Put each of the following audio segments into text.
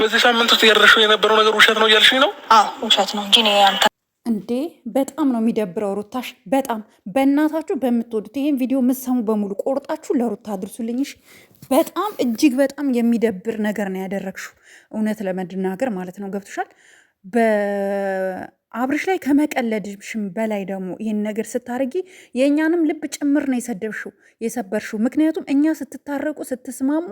በዚህ ሳምንት ውስጥ ያደረሽው የነበረው ነገር ውሸት ነው እያልሽኝ ነው? አዎ ውሸት ነው እንጂ አንተ እንዴ በጣም ነው የሚደብረው። ሩታሽ በጣም በእናታችሁ በምትወዱት ይሄን ቪዲዮ የምትሰሙ በሙሉ ቆርጣችሁ ለሩታ አድርሱልኝሽ። በጣም እጅግ በጣም የሚደብር ነገር ነው ያደረግሽው፣ እውነት ለመናገር ማለት ነው። ገብቶሻል? በአብርሽ ላይ ከመቀለድሽም በላይ ደግሞ ይህን ነገር ስታደርጊ የእኛንም ልብ ጭምር ነው የሰበርሽው። ምክንያቱም እኛ ስትታረቁ ስትስማሙ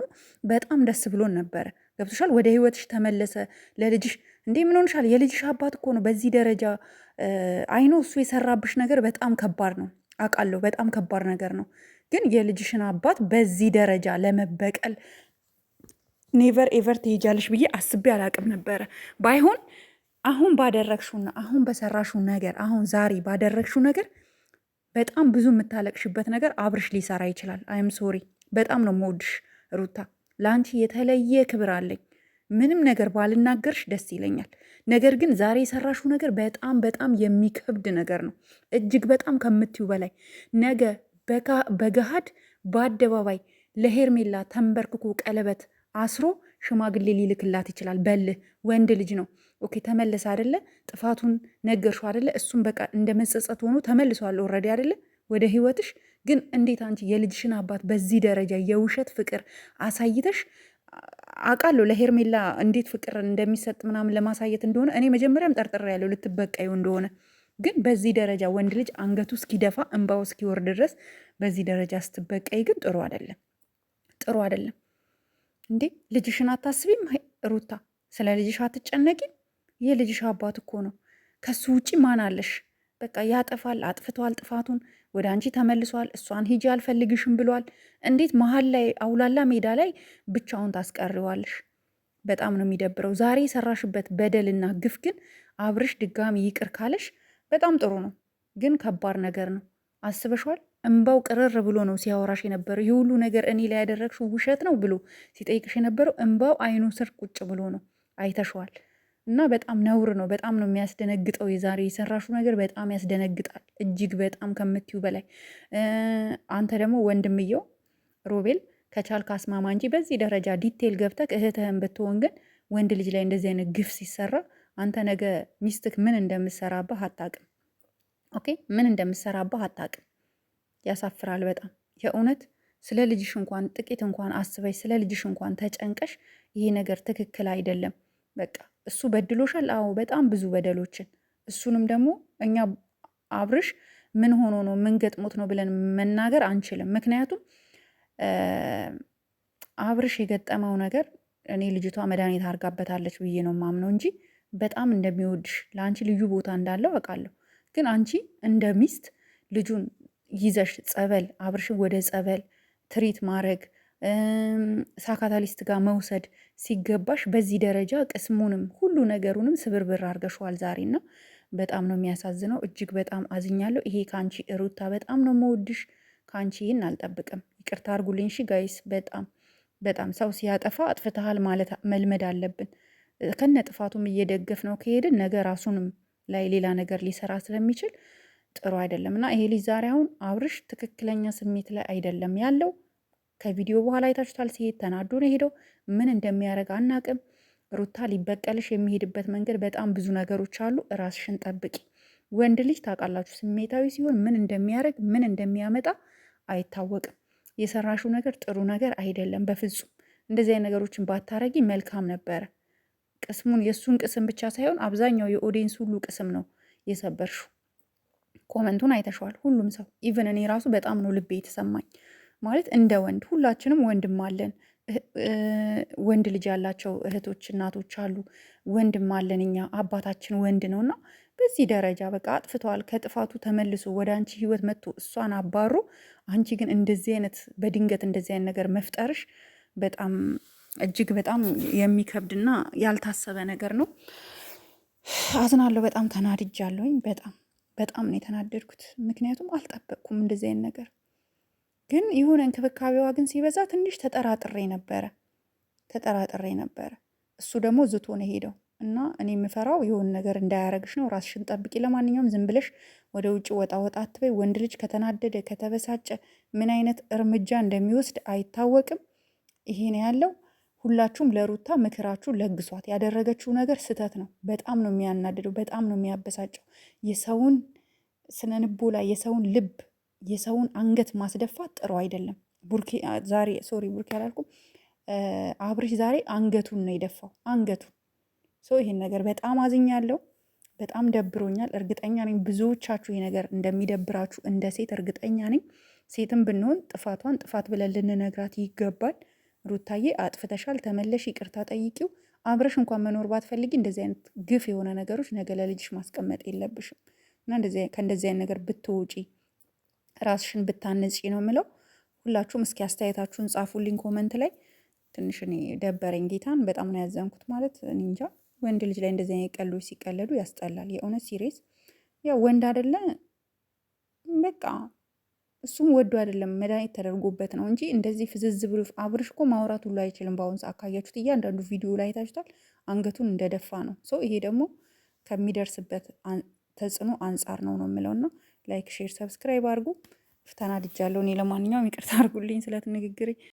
በጣም ደስ ብሎን ነበረ። ገብቶሻል? ወደ ህይወትሽ ተመለሰ ለልጅሽ። እንዴ ምን ሆንሻል? የልጅሽ አባት እኮ ነው። በዚህ ደረጃ አይኖ እሱ የሰራብሽ ነገር በጣም ከባድ ነው አውቃለሁ፣ በጣም ከባድ ነገር ነው። ግን የልጅሽን አባት በዚህ ደረጃ ለመበቀል ኔቨር ኤቨር ትሄጃለሽ ብዬ አስቤ አላቅም ነበረ። ባይሆን አሁን ባደረግሽውና አሁን በሰራሽው ነገር፣ አሁን ዛሬ ባደረግሽው ነገር በጣም ብዙ የምታለቅሽበት ነገር አብርሽ ሊሰራ ይችላል። አይም ሶሪ። በጣም ነው የምወድሽ ሩታ፣ ለአንቺ የተለየ ክብር አለኝ። ምንም ነገር ባልናገርሽ ደስ ይለኛል። ነገር ግን ዛሬ የሰራሽው ነገር በጣም በጣም የሚከብድ ነገር ነው፣ እጅግ በጣም ከምትዩ በላይ። ነገ በገሃድ በአደባባይ ለሄርሜላ ተንበርክኮ ቀለበት አስሮ ሽማግሌ ሊልክላት ይችላል። በልህ ወንድ ልጅ ነው። ኦኬ ተመለሰ አደለ? ጥፋቱን ነገርሽው አደለ? እሱም በቃ እንደ መጸጸት ሆኖ ተመልሷል ኦልሬዲ አደለ ወደ ህይወትሽ። ግን እንዴት አንቺ የልጅሽን አባት በዚህ ደረጃ የውሸት ፍቅር አሳይተሽ አውቃለሁ ለሄርሜላ እንዴት ፍቅር እንደሚሰጥ ምናምን ለማሳየት እንደሆነ እኔ መጀመሪያም ጠርጥሬ ያለው ልትበቀዩ እንደሆነ። ግን በዚህ ደረጃ ወንድ ልጅ አንገቱ እስኪደፋ እንባው እስኪወርድ ድረስ በዚህ ደረጃ ስትበቀይ ግን ጥሩ አይደለም፣ ጥሩ አይደለም። እንዴ ልጅሽን አታስቢም ሩታ? ስለ ልጅሽ አትጨነቂም? የልጅሽ አባት እኮ ነው። ከሱ ውጪ ማን አለሽ? በቃ ያጠፋል፣ አጥፍቷል ጥፋቱን፣ ወደ አንቺ ተመልሷል። እሷን ሂጂ አልፈልግሽም ብሏል። እንዴት መሀል ላይ አውላላ ሜዳ ላይ ብቻውን ታስቀሪዋለሽ? በጣም ነው የሚደብረው። ዛሬ የሰራሽበት በደልና ግፍ ግን አብርሽ ድጋሚ ይቅር ካለሽ በጣም ጥሩ ነው። ግን ከባድ ነገር ነው። አስበሽዋል? እንባው ቅርር ብሎ ነው ሲያወራሽ የነበረው። ይህ ሁሉ ነገር እኔ ላይ ያደረግሽው ውሸት ነው ብሎ ሲጠይቅሽ የነበረው እንባው አይኑ ስር ቁጭ ብሎ ነው። አይተሸዋል። እና በጣም ነውር ነው። በጣም ነው የሚያስደነግጠው። የዛሬ የሰራሹ ነገር በጣም ያስደነግጣል፣ እጅግ በጣም ከምትዩ በላይ። አንተ ደግሞ ወንድምየው ሮቤል ከቻልክ አስማማ እንጂ በዚህ ደረጃ ዲቴል ገብተህ እህትህን ብትሆን ግን ወንድ ልጅ ላይ እንደዚህ አይነት ግፍ ሲሰራ አንተ ነገ ሚስትክ ምን እንደምሰራብህ አታቅም። ኦኬ ምን እንደምሰራብህ አታቅም። ያሳፍራል በጣም የእውነት። ስለ ልጅሽ እንኳን ጥቂት እንኳን አስበሽ ስለ ልጅሽ እንኳን ተጨንቀሽ ይሄ ነገር ትክክል አይደለም። በቃ እሱ በድሎሻል። አዎ በጣም ብዙ በደሎችን። እሱንም ደግሞ እኛ አብርሽ ምን ሆኖ ነው ምን ገጥሞት ነው ብለን መናገር አንችልም። ምክንያቱም አብርሽ የገጠመው ነገር እኔ ልጅቷ መድኃኒት አድርጋበታለች ብዬ ነው ማምነው እንጂ በጣም እንደሚወድሽ ለአንቺ ልዩ ቦታ እንዳለው አውቃለሁ። ግን አንቺ እንደ ሚስት ልጁን ይዘሽ ጸበል፣ አብርሽን ወደ ጸበል ትሪት ማድረግ ሳካታሊስት ጋር መውሰድ ሲገባሽ በዚህ ደረጃ ቅስሙንም ሁሉ ነገሩንም ስብርብር አድርገሽዋል ዛሬና በጣም ነው የሚያሳዝነው። እጅግ በጣም አዝኛለሁ። ይሄ ከአንቺ ሩታ በጣም ነው መወድሽ። ከአንቺ ይህን አልጠብቅም። ይቅርታ አድርጉልኝ ሺ ጋይስ። በጣም በጣም ሰው ሲያጠፋ አጥፍተሃል ማለት መልመድ አለብን። ከነ ጥፋቱም እየደገፍ ነው ከሄድን ነገ ራሱንም ላይ ሌላ ነገር ሊሰራ ስለሚችል ጥሩ አይደለም እና ይሄ ልጅ ዛሬ አሁን አብርሽ ትክክለኛ ስሜት ላይ አይደለም ያለው። ከቪዲዮ በኋላ አይታችሁታል። ሲሄድ ተናዶ ነው ሄደው። ምን እንደሚያደርግ አናቅም። ሩታ ሊበቀልሽ የሚሄድበት መንገድ በጣም ብዙ ነገሮች አሉ። ራስሽን ጠብቂ። ወንድ ልጅ ታውቃላችሁ ስሜታዊ ሲሆን ምን እንደሚያደርግ ምን እንደሚያመጣ አይታወቅም። የሰራሽው ነገር ጥሩ ነገር አይደለም በፍጹም። እንደዚህ አይነት ነገሮችን ባታረጊ መልካም ነበረ። ቅስሙን የእሱን ቅስም ብቻ ሳይሆን አብዛኛው የኦዲየንስ ሁሉ ቅስም ነው የሰበርሽው። ኮመንቱን አይተሸዋል ሁሉም ሰው። ኢቨን እኔ ራሱ በጣም ነው ልቤ የተሰማኝ። ማለት እንደ ወንድ ሁላችንም ወንድም አለን፣ ወንድ ልጅ ያላቸው እህቶች እናቶች አሉ። ወንድም አለን እኛ፣ አባታችን ወንድ ነው እና በዚህ ደረጃ በቃ አጥፍተዋል። ከጥፋቱ ተመልሶ ወደ አንቺ ህይወት መጥቶ እሷን አባሮ አንቺ ግን እንደዚህ አይነት በድንገት እንደዚህ አይነት ነገር መፍጠርሽ በጣም እጅግ በጣም የሚከብድና ያልታሰበ ነገር ነው። አዝናለሁ። በጣም ተናድጃለሁኝ። በጣም ነው የተናደድኩት። ምክንያቱም አልጠበቅኩም እንደዚህ አይነት ነገር። ግን የሆነ እንክብካቤዋ ግን ሲበዛ ትንሽ ተጠራጥሬ ነበረ። እሱ ደግሞ ዝቶ ነው ሄደው እና እኔ የምፈራው የሆነ ነገር እንዳያረግሽ ነው። ራስሽን ጠብቂ። ለማንኛውም ዝም ብለሽ ወደ ውጭ ወጣ አትበይ። ወንድ ልጅ ከተናደደ ከተበሳጨ ምን አይነት እርምጃ እንደሚወስድ አይታወቅም። ይሄ ነው ያለው። ሁላችሁም ለሩታ ምክራችሁ ለግሷት። ያደረገችው ነገር ስህተት ነው። በጣም ነው የሚያናድደው፣ በጣም ነው የሚያበሳጨው። የሰውን ስነንቦ ላይ የሰውን ልብ የሰውን አንገት ማስደፋት ጥሩ አይደለም። ቡርኬ ዛሬ ሶሪ ቡርኬ አላልኩም፣ አብርሽ ዛሬ አንገቱን ነው የደፋው፣ አንገቱን። ይሄን ነገር በጣም አዝኛለሁ፣ በጣም ደብሮኛል። እርግጠኛ ነኝ ብዙዎቻችሁ ይሄ ነገር እንደሚደብራችሁ እንደ ሴት እርግጠኛ ነኝ። ሴትም ብንሆን ጥፋቷን ጥፋት ብለን ልንነግራት ይገባል። ሩታዬ አጥፍተሻል፣ ተመለሽ፣ ይቅርታ ጠይቂው። አብረሽ እንኳን መኖር ባትፈልጊ እንደዚህ አይነት ግፍ የሆነ ነገሮች ነገ ለልጅሽ ማስቀመጥ የለብሽም እና ከእንደዚህ አይነት ነገር ብትውጪ ራስሽን ብታነጺ ነው የምለው። ሁላችሁም እስኪ አስተያየታችሁን ጻፉልኝ ኮመንት ላይ። ትንሽ እኔ ደበረኝ፣ ጌታን በጣም ነው ያዘንኩት። ማለት እኔ እንጃ ወንድ ልጅ ላይ እንደዚህ አይነት ቀልዶች ሲቀለዱ ያስጠላል። የእውነት ሲሪየስ። ያው ወንድ አይደለ በቃ እሱም ወዶ አይደለም መድኃኒት ተደርጎበት ነው እንጂ እንደዚህ ፍዝዝ ብሎ አብርሽ እኮ ማውራት ሁሉ አይችልም። በአሁኑ ሰዓት ካያችሁት እያንዳንዱ ቪዲዮ ላይ ታችቷል፣ አንገቱን እንደደፋ ነው። ይሄ ደግሞ ከሚደርስበት ተጽዕኖ አንጻር ነው የምለውና ላይክ፣ ሼር፣ ሰብስክራይብ አድርጉ። ተናድጃለሁ እኔ። ለማንኛውም ይቅርታ አድርጉልኝ ስለት ንግግሬ።